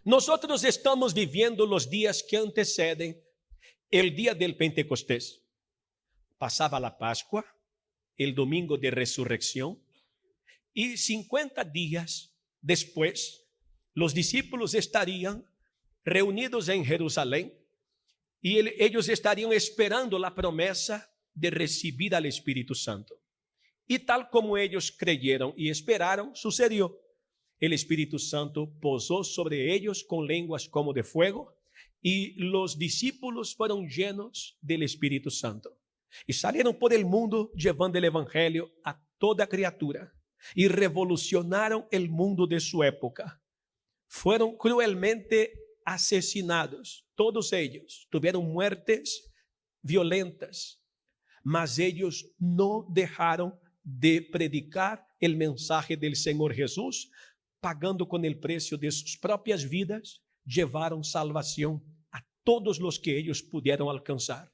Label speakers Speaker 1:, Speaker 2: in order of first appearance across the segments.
Speaker 1: Nosotros estamos viviendo los días que anteceden el día del Pentecostés. Pasaba la Pascua, el domingo de resurrección, y 50 días después, los discípulos estarían reunidos en Jerusalén y ellos estarían esperando la promesa de recibir al Espíritu Santo. Y tal como ellos creyeron y esperaron, sucedió. El Espíritu Santo posó sobre ellos con lenguas como de fuego y los discípulos fueron llenos del Espíritu Santo. Y salieron por el mundo llevando el Evangelio a toda criatura y revolucionaron el mundo de su época. Fueron cruelmente asesinados, todos ellos tuvieron muertes violentas, mas ellos no dejaron de predicar el mensaje del Señor Jesús, pagando con el precio de sus propias vidas, llevaron salvación a todos los que ellos pudieron alcanzar.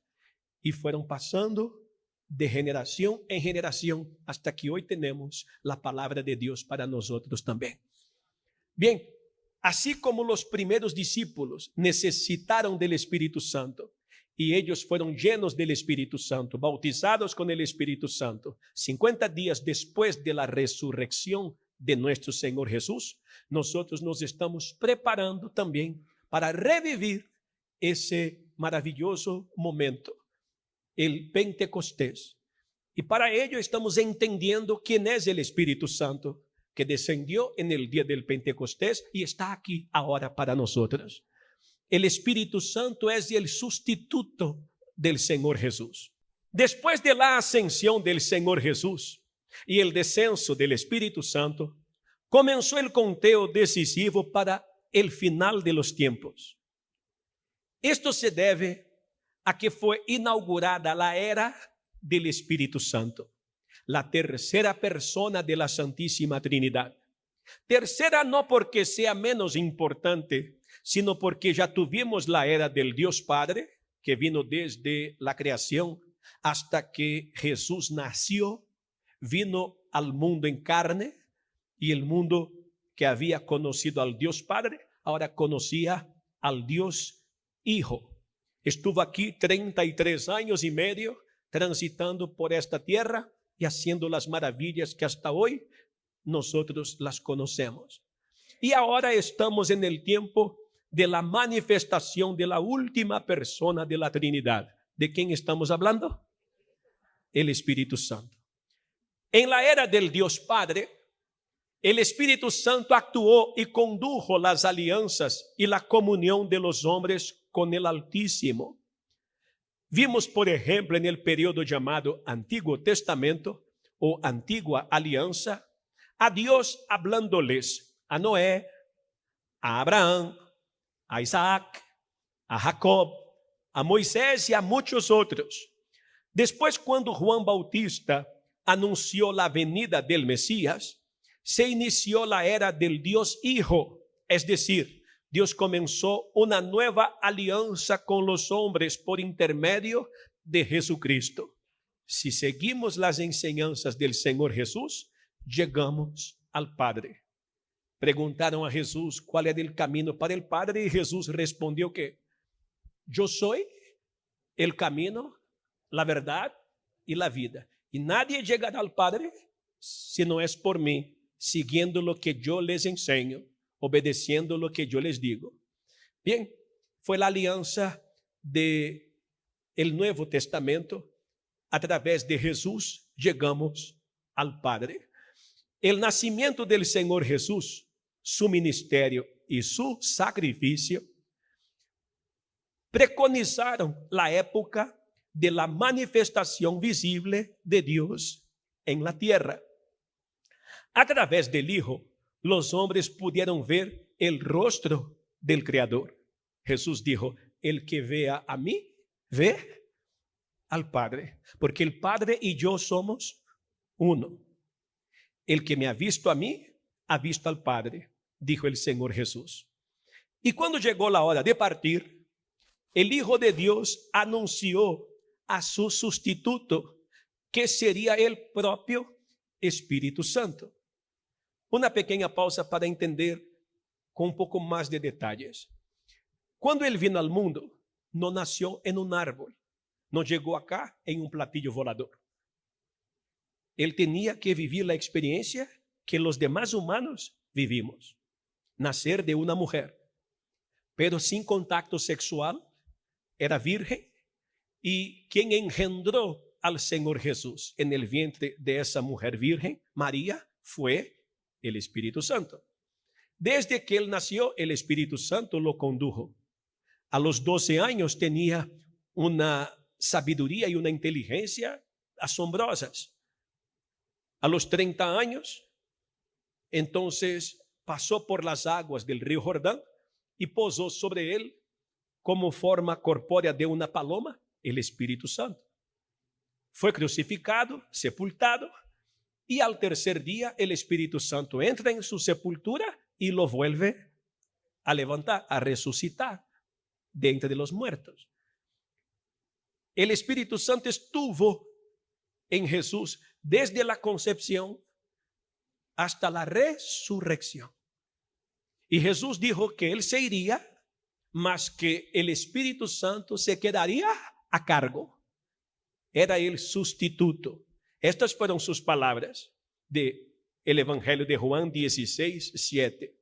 Speaker 1: Y fueron pasando de generación en generación hasta que hoy tenemos la palabra de Dios para nosotros también. Bien, así como los primeros discípulos necesitaron del Espíritu Santo y ellos fueron llenos del Espíritu Santo, bautizados con el Espíritu Santo, 50 días después de la resurrección de nuestro Señor Jesús, nosotros nos estamos preparando también para revivir ese maravilloso momento, el Pentecostés. Y para ello estamos entendiendo quién es el Espíritu Santo que descendió en el día del Pentecostés y está aquí ahora para nosotros. El Espíritu Santo es el sustituto del Señor Jesús. Después de la ascensión del Señor Jesús y el descenso del Espíritu Santo, comenzó el conteo decisivo para el final de los tiempos. Esto se debe a que fue inaugurada la era del Espíritu Santo, la tercera persona de la Santísima Trinidad. Tercera no porque sea menos importante, sino porque ya tuvimos la era del Dios Padre, que vino desde la creación hasta que Jesús nació, vino al mundo en carne, y el mundo que había conocido al Dios Padre, ahora conocía al Dios Hijo. Estuvo aquí 33 años y medio transitando por esta tierra y haciendo las maravillas que hasta hoy nosotros las conocemos. Y ahora estamos en el tiempo de la manifestación de la última persona de la Trinidad. ¿De quién estamos hablando? El Espíritu Santo. En la era del Dios Padre, el Espíritu Santo actuó y condujo las alianzas y la comunión de los hombres con el Altísimo. Vimos, por ejemplo, en el periodo llamado Antiguo Testamento o Antigua Alianza, a Dios hablándoles a Noé, a Abraham, a Isaac, a Jacob, a Moisés y a muchos otros. Después, cuando Juan Bautista anunció la venida del Mesías, se inició la era del Dios Hijo, es decir, Dios comenzó una nueva alianza con los hombres por intermedio de Jesucristo. Si seguimos las enseñanzas del Señor Jesús, llegamos al Padre. Preguntaron a Jesús cuál era el camino para el Padre y Jesús respondió que yo soy el camino, la verdad y la vida. Y nadie llegará al Padre si no es por mí, siguiendo lo que yo les enseño, obedeciendo lo que yo les digo. Bien, fue la alianza del Nuevo Testamento. A través de Jesús llegamos al Padre. El nacimiento del Señor Jesús, su ministerio y su sacrificio preconizaron la época de la manifestación visible de Dios en la tierra. A través del Hijo, los hombres pudieron ver el rostro del Creador. Jesús dijo, el que vea a mí, ve al Padre, porque el Padre y yo somos uno. El que me ha visto a mí, ha visto al Padre, dijo el Señor Jesús. Y cuando llegó la hora de partir, el Hijo de Dios anunció a su sustituto, que sería el propio Espíritu Santo. Una pequeña pausa para entender con un poco más de detalles. Cuando él vino al mundo, no nació en un árbol, no llegó acá en un platillo volador. Él tenía que vivir la experiencia que los demás humanos vivimos. Nacer de una mujer, pero sin contacto sexual, era virgen, y quien engendró al Señor Jesús en el vientre de esa mujer virgen, María, fue el Espíritu Santo. Desde que él nació, el Espíritu Santo lo condujo. A los 12 años tenía una sabiduría y una inteligencia asombrosas. A los 30 años, entonces pasó por las aguas del río Jordán y posó sobre él como forma corpórea de una paloma el Espíritu Santo. Fue crucificado, sepultado, y al tercer día el Espíritu Santo entra en su sepultura y lo vuelve a levantar, a resucitar de entre los muertos. El Espíritu Santo estuvo en Jesús desde la concepción hasta la resurrección. Y Jesús dijo que él se iría, mas que el Espíritu Santo se quedaría a cargo. Era el sustituto. Estas fueron sus palabras del Evangelio de Juan 16:7.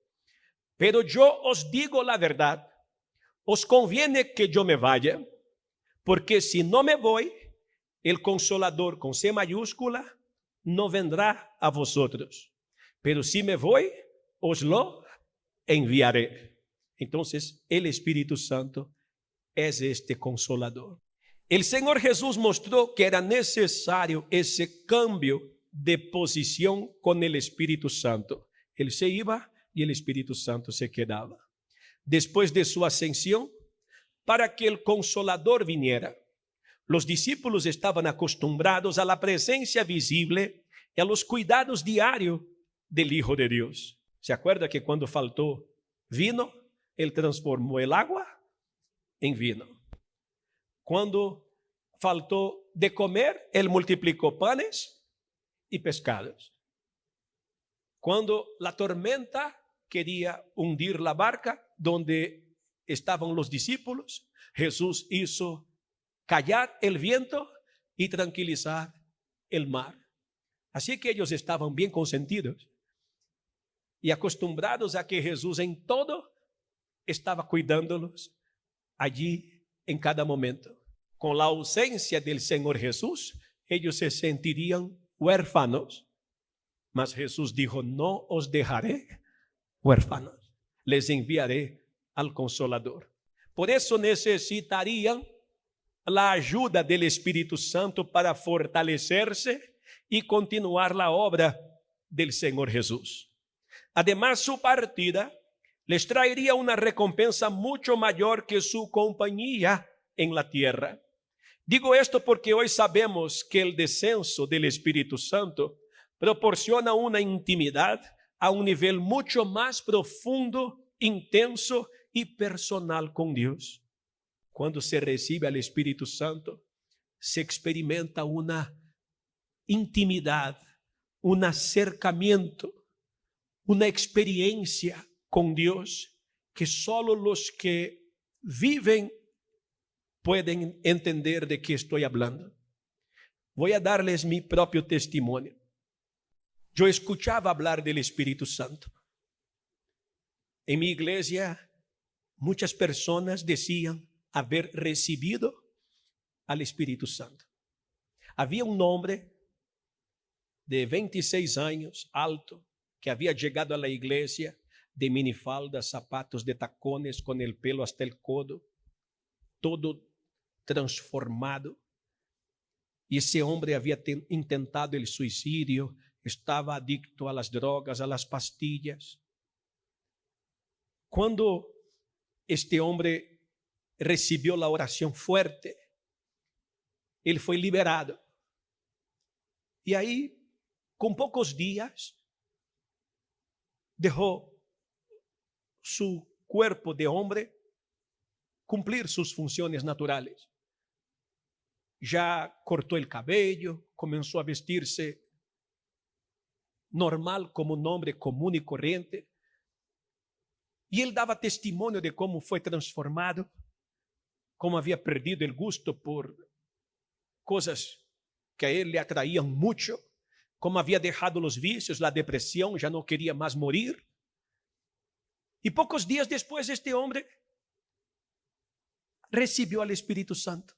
Speaker 1: Pero yo os digo la verdad, os conviene que yo me vaya, porque si no me voy, el Consolador con C mayúscula no vendrá a vosotros. Pero si me voy, os lo enviaré. Entonces, el Espíritu Santo es este Consolador. El Señor Jesús mostró que era necesario ese cambio de posición con el Espíritu Santo. Él se iba y el Espíritu Santo se quedaba. Después de su ascensión, para que el Consolador viniera, los discípulos estaban acostumbrados a la presencia visible y a los cuidados diarios del Hijo de Dios. ¿Se acuerda que cuando faltó vino, Él transformó el agua en vino? Cuando faltó de comer, Él multiplicó panes y pescados. Cuando la tormenta quería hundir la barca donde estaban los discípulos, Jesús hizo callar el viento y tranquilizar el mar. Así que ellos estaban bien consentidos y acostumbrados a que Jesús en todo estaba cuidándolos allí en cada momento. Con la ausencia del Señor Jesús, ellos se sentirían huérfanos. Mas Jesús dijo: no os dejaré huérfanos, les enviaré al Consolador. Por eso necesitarían la ayuda del Espíritu Santo para fortalecerse y continuar la obra del Señor Jesús. Además, su partida les traería una recompensa mucho mayor que su compañía en la tierra. Digo esto porque hoy sabemos que el descenso del Espíritu Santo proporciona una intimidad a un nivel mucho más profundo, intenso y personal con Dios. Cuando se recibe al Espíritu Santo, se experimenta una intimidad, un acercamiento, una experiencia con Dios que solo los que viven pueden entender de qué estoy hablando. Voy a darles mi propio testimonio. Yo escuchaba hablar del Espíritu Santo. En mi iglesia, muchas personas decían haber recibido al Espíritu Santo. Había un hombre de 26 años, alto, que había llegado a la iglesia de minifalda, zapatos de tacones, con el pelo hasta el codo, todo transformado. Y ese hombre había intentado el suicidio, estaba adicto a las drogas, a las pastillas. Cuando este hombre recibió la oración fuerte, él fue liberado. Y ahí, con pocos días, dejó su cuerpo de hombre cumplir sus funciones naturales. Ya cortó el cabello, comenzó a vestirse normal como un hombre común y corriente. E ele dava testemunho de como foi transformado, como havia perdido o gosto por coisas que a ele le atraíam muito, como havia deixado os vícios, a depressão, já não queria mais morir. E poucos dias depois, este homem recebeu o Espírito Santo.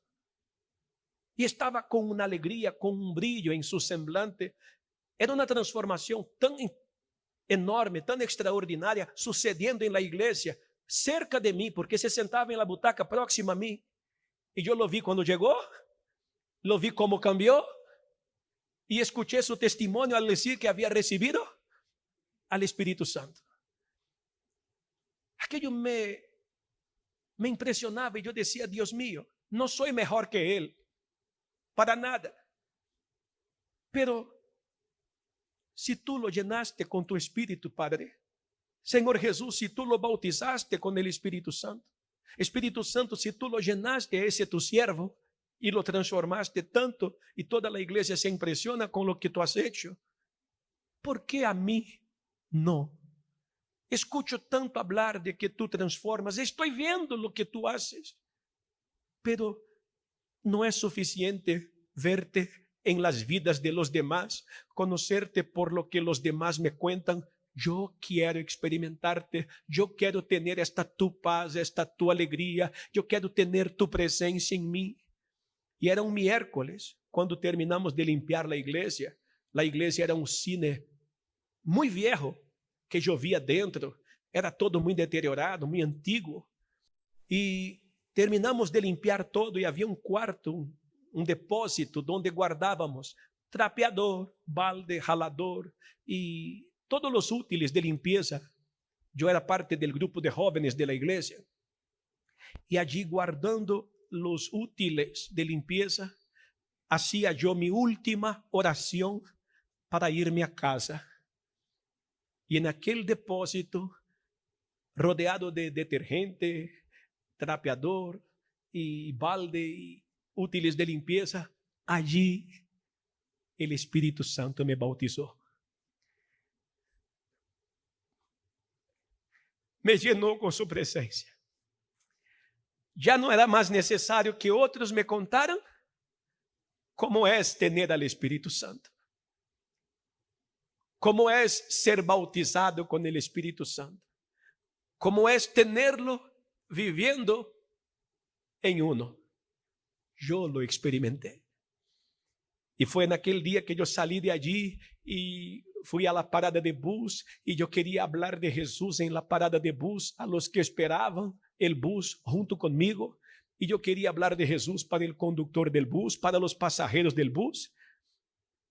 Speaker 1: E estava com uma alegria, com um brilho em seu semblante. Era uma transformação tão enorme, tão extraordinária, sucedendo em la igreja, cerca de mim, porque se sentava em la butaca próxima a mim. E eu lo vi quando chegou, lo vi como cambiou, e escuché seu testemunho al dizer que havia recebido al Espírito Santo. Aquilo me impressionava, e eu dizia: Deus mío, não sou melhor que ele, para nada. Pero si tú lo llenaste con tu Espíritu, Padre, Señor Jesús, si tú lo bautizaste con el Espíritu Santo, si tú lo llenaste a ese tu siervo y lo transformaste tanto, y toda la iglesia se impresiona con lo que tú has hecho, ¿por qué a mí no? Escucho tanto hablar de que tú transformas, estoy viendo lo que tú haces, pero no es suficiente verte en las vidas de los demás, conocerte por lo que los demás me cuentan. Yo quiero experimentarte, yo quiero tener esta tu paz, esta tu alegría, yo quiero tener tu presencia en mí. Y era un miércoles, cuando terminamos de limpiar la iglesia era un cine muy viejo, que llovía dentro, era todo muy deteriorado, muy antiguo. Y terminamos de limpiar todo y había un cuarto, un depósito donde guardávamos trapeador, balde, jalador y todos los útiles de limpieza. Yo era parte del grupo de jóvenes de la iglesia. Y allí, guardando los útiles de limpieza, hacía yo mi última oración para irme a casa. Y en aquel depósito, rodeado de detergente, trapeador y balde y útiles de limpieza, allí el Espíritu Santo me bautizó. Me llenó con su presencia. Ya no era más necesario que otros me contaran cómo es tener al Espíritu Santo, cómo es ser bautizado con el Espíritu Santo, cómo es tenerlo viviendo en uno. Yo lo experimenté. Y fue en aquel día que yo salí de allí y fui a la parada de bus y yo quería hablar de Jesús en la parada de bus a los que esperaban el bus junto conmigo. Y yo quería hablar de Jesús para el conductor del bus, para los pasajeros del bus.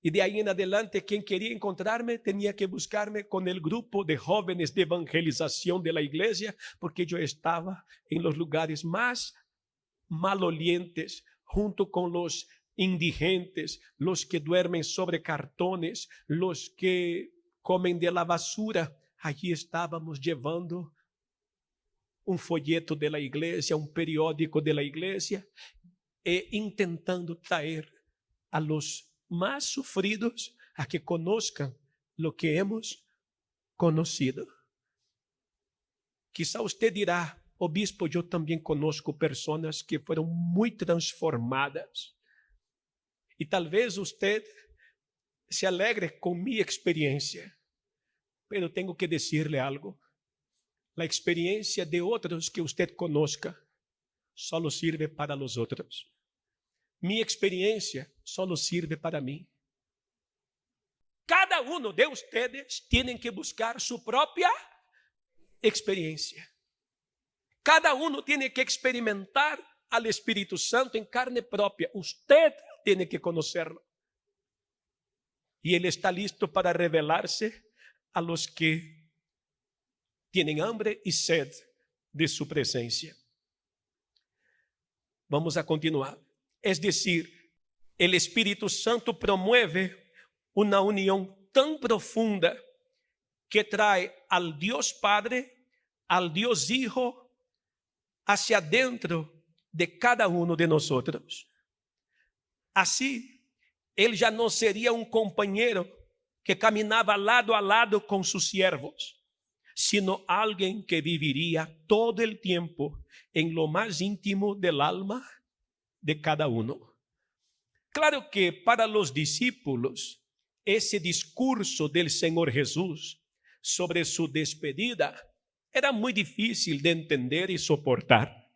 Speaker 1: Y de ahí en adelante, quien quería encontrarme tenía que buscarme con el grupo de jóvenes de evangelización de la iglesia, porque yo estaba en los lugares más malolientes, junto con los indigentes, los que duermen sobre cartones, los que comen de la basura. Allí estábamos llevando un folleto de la iglesia, un periódico de la iglesia, e intentando traer a los más sufridos a que conozcan lo que hemos conocido. Quizá usted dirá: obispo, yo también conozco personas que fueron muy transformadas. Y tal vez usted se alegre con mi experiencia, pero tengo que decirle algo. La experiencia de otros que usted conozca solo sirve para los otros. Mi experiencia solo sirve para mí. Cada uno de ustedes tiene que buscar su propia experiencia. Cada uno tiene que experimentar al Espíritu Santo en carne propia. Usted tiene que conocerlo. Y Él está listo para revelarse a los que tienen hambre y sed de su presencia. Vamos a continuar. Es decir, el Espíritu Santo promueve una unión tan profunda que trae al Dios Padre, al Dios Hijo, hacia dentro de cada uno de nosotros. Así, Él ya no sería un compañero que caminaba lado a lado con sus siervos, sino alguien que viviría todo el tiempo en lo más íntimo del alma de cada uno. Claro que para los discípulos, ese discurso del Señor Jesús sobre su despedida era muy difícil de entender y soportar.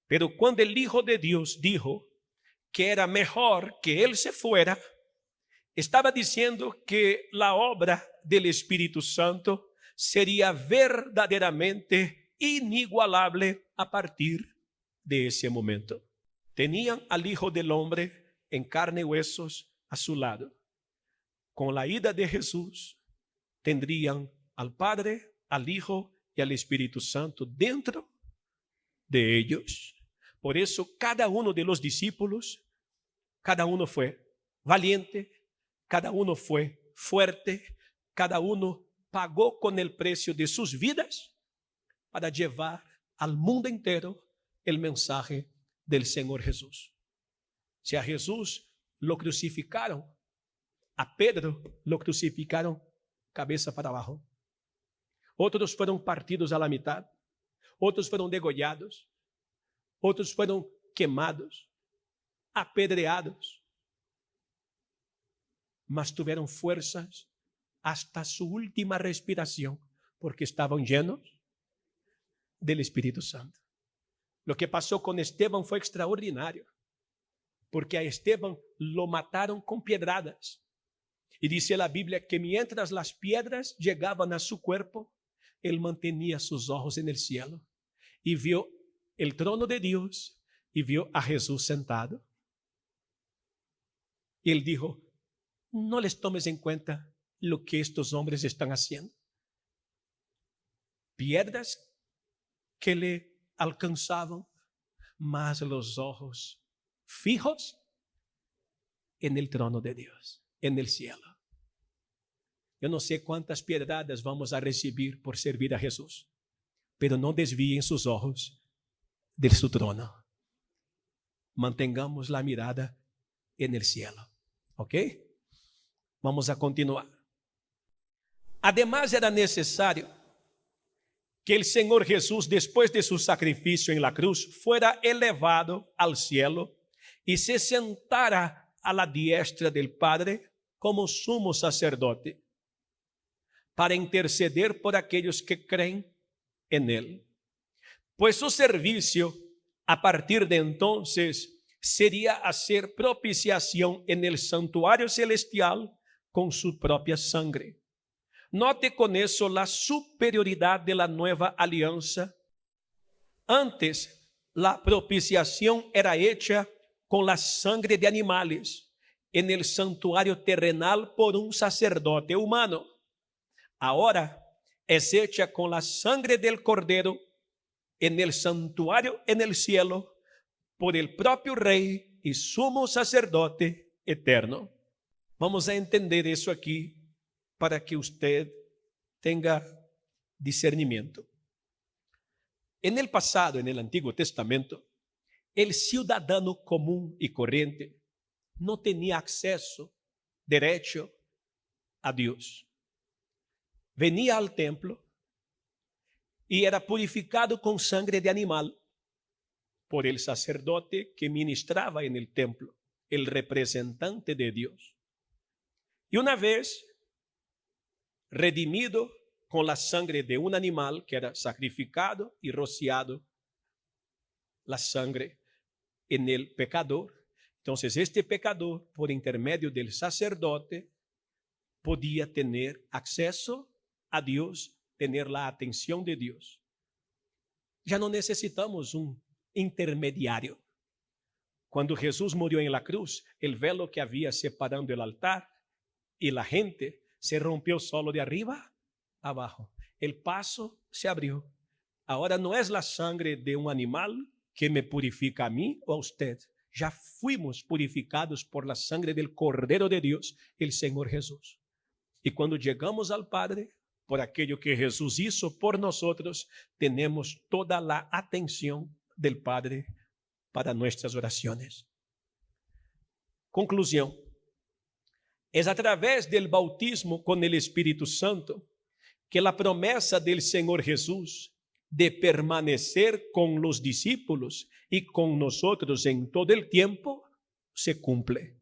Speaker 1: Pero cuando el Hijo de Dios dijo que era mejor que Él se fuera, estaba diciendo que la obra del Espíritu Santo sería verdaderamente inigualable a partir de ese momento. Tenían al Hijo del Hombre en carne y huesos a su lado. Con la ida de Jesús, tendrían al Padre, al Hijo y al Espíritu Santo dentro de ellos. Por eso cada uno de los discípulos, cada uno fue valiente, cada uno fue fuerte, cada uno pagó con el precio de sus vidas para llevar al mundo entero el mensaje del Señor Jesús. Si a Jesús lo crucificaron, a Pedro lo crucificaron cabeza para abajo. Otros fueron partidos a la mitad, otros fueron degollados, otros fueron quemados, apedreados, mas tuvieron fuerzas hasta su última respiración porque estaban llenos del Espíritu Santo. Lo que pasó con Esteban fue extraordinario, porque a Esteban lo mataron con piedradas. Y dice la Biblia que mientras las piedras llegaban a su cuerpo, él mantenía sus ojos en el cielo y vio el trono de Dios y vio a Jesús sentado. Y él dijo: no les tomes en cuenta lo que estos hombres están haciendo. Piedras que le alcanzaban, más los ojos fijos en el trono de Dios, en el cielo. Yo no sé cuántas piedradas vamos a recibir por servir a Jesús, pero no desvíen sus ojos de su trono. Mantengamos la mirada en el cielo. ¿Ok? Vamos a continuar. Además, era necesario que el Señor Jesús, después de su sacrificio en la cruz, fuera elevado al cielo y se sentara a la diestra del Padre como sumo sacerdote, para interceder por aquellos que creen en Él. Pues su servicio, a partir de entonces, sería hacer propiciación en el santuario celestial con su propia sangre. Note con eso la superioridad de la nueva alianza. Antes, la propiciación era hecha con la sangre de animales en el santuario terrenal por un sacerdote humano. Ahora es hecha con la sangre del Cordero en el santuario en el cielo por el propio Rey y sumo sacerdote eterno. Vamos a entender eso aquí para que usted tenga discernimiento. En el pasado, en el Antiguo Testamento, el ciudadano común y corriente no tenía acceso, derecho a Dios. Venía al templo y era purificado con sangre de animal por el sacerdote que ministraba en el templo, el representante de Dios. Y una vez redimido con la sangre de un animal que era sacrificado y rociado la sangre en el pecador, entonces este pecador, por intermedio del sacerdote, podía tener acceso a Dios, tener la atención de Dios. Ya no necesitamos un intermediario. Cuando Jesús murió en la cruz, el velo que había separando el altar y la gente se rompió solo de arriba a abajo. El paso se abrió. Ahora no es la sangre de un animal que me purifica a mí o a usted. Ya fuimos purificados por la sangre del Cordero de Dios, el Señor Jesús. Y cuando llegamos al Padre, por aquello que Jesús hizo por nosotros, tenemos toda la atención del Padre para nuestras oraciones. Conclusión. Es a través del bautismo con el Espíritu Santo que la promesa del Señor Jesús de permanecer con los discípulos y con nosotros en todo el tiempo se cumple.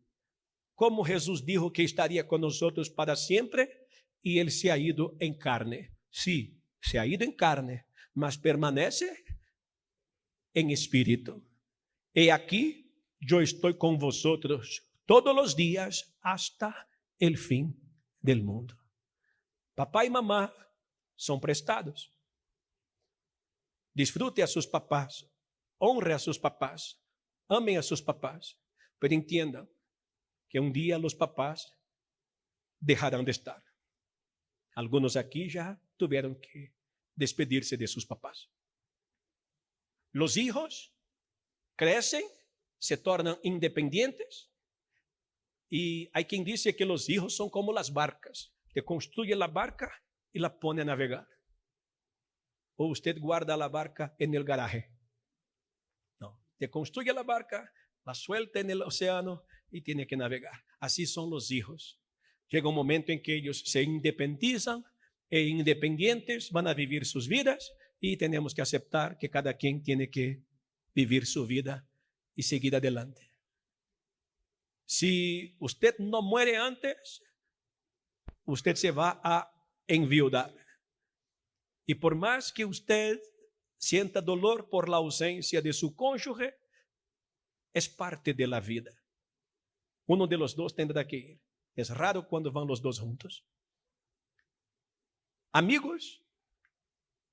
Speaker 1: Como Jesús dijo que estaría con nosotros para siempre y Él se ha ido en carne. Sí, se ha ido en carne, mas permanece en espíritu. He aquí, yo estoy con vosotros todos los días hasta el fin del mundo. Papá y mamá son prestados. Disfrute a sus papás, honre a sus papás, amen a sus papás, pero entiendan que un día los papás dejarán de estar. Algunos aquí ya tuvieron que despedirse de sus papás. Los hijos crecen, se tornan independientes y hay quien dice que los hijos son como las barcas. Te construye la barca y la pone a navegar. O usted guarda la barca en el garaje. No, te construye la barca, la suelta en el océano y tiene que navegar. Así son los hijos. Llega un momento en que ellos se independizan e independientes van a vivir sus vidas y tenemos que aceptar que cada quien tiene que vivir su vida y seguir adelante. Si usted no muere antes, usted se va a enviudar. Y por más que usted sienta dolor por la ausencia de su cónyuge, es parte de la vida. Uno de los dos tendrá que ir. Es raro cuando van los dos juntos. Amigos,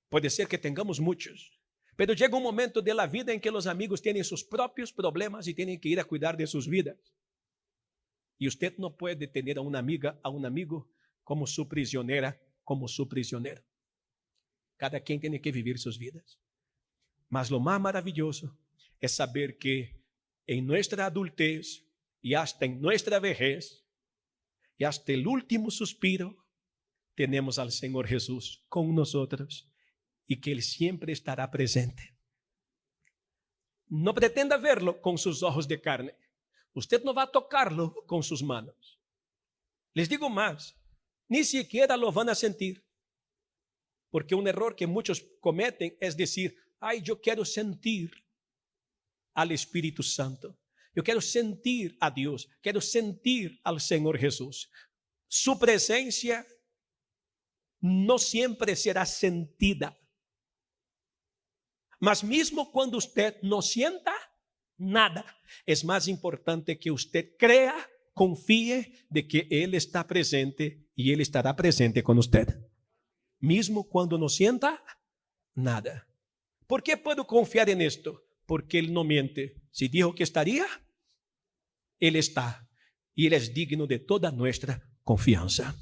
Speaker 1: puede ser que tengamos muchos, pero llega un momento de la vida en que los amigos tienen sus propios problemas y tienen que ir a cuidar de sus vidas. Y usted no puede tener a una amiga, a un amigo como su prisionera, como su prisionero. Cada quien tiene que vivir sus vidas. Mas lo más maravilloso es saber que en nuestra adultez y hasta en nuestra vejez y hasta el último suspiro tenemos al Señor Jesús con nosotros y que Él siempre estará presente. No pretenda verlo con sus ojos de carne. Usted no va a tocarlo con sus manos. Les digo más, ni siquiera lo van a sentir. Porque un error que muchos cometen es decir, ay, yo quiero sentir al Espíritu Santo. Yo quiero sentir a Dios, quiero sentir al Señor Jesús. Su presencia no siempre será sentida. Mas mismo cuando usted no sienta nada, es más importante que usted crea, confíe de que Él está presente y Él estará presente con usted. Mismo cuando no sienta nada. ¿Por qué puedo confiar en esto? Porque Él no miente. Si dijo que estaría, Él está. Y Él es digno de toda nuestra confianza.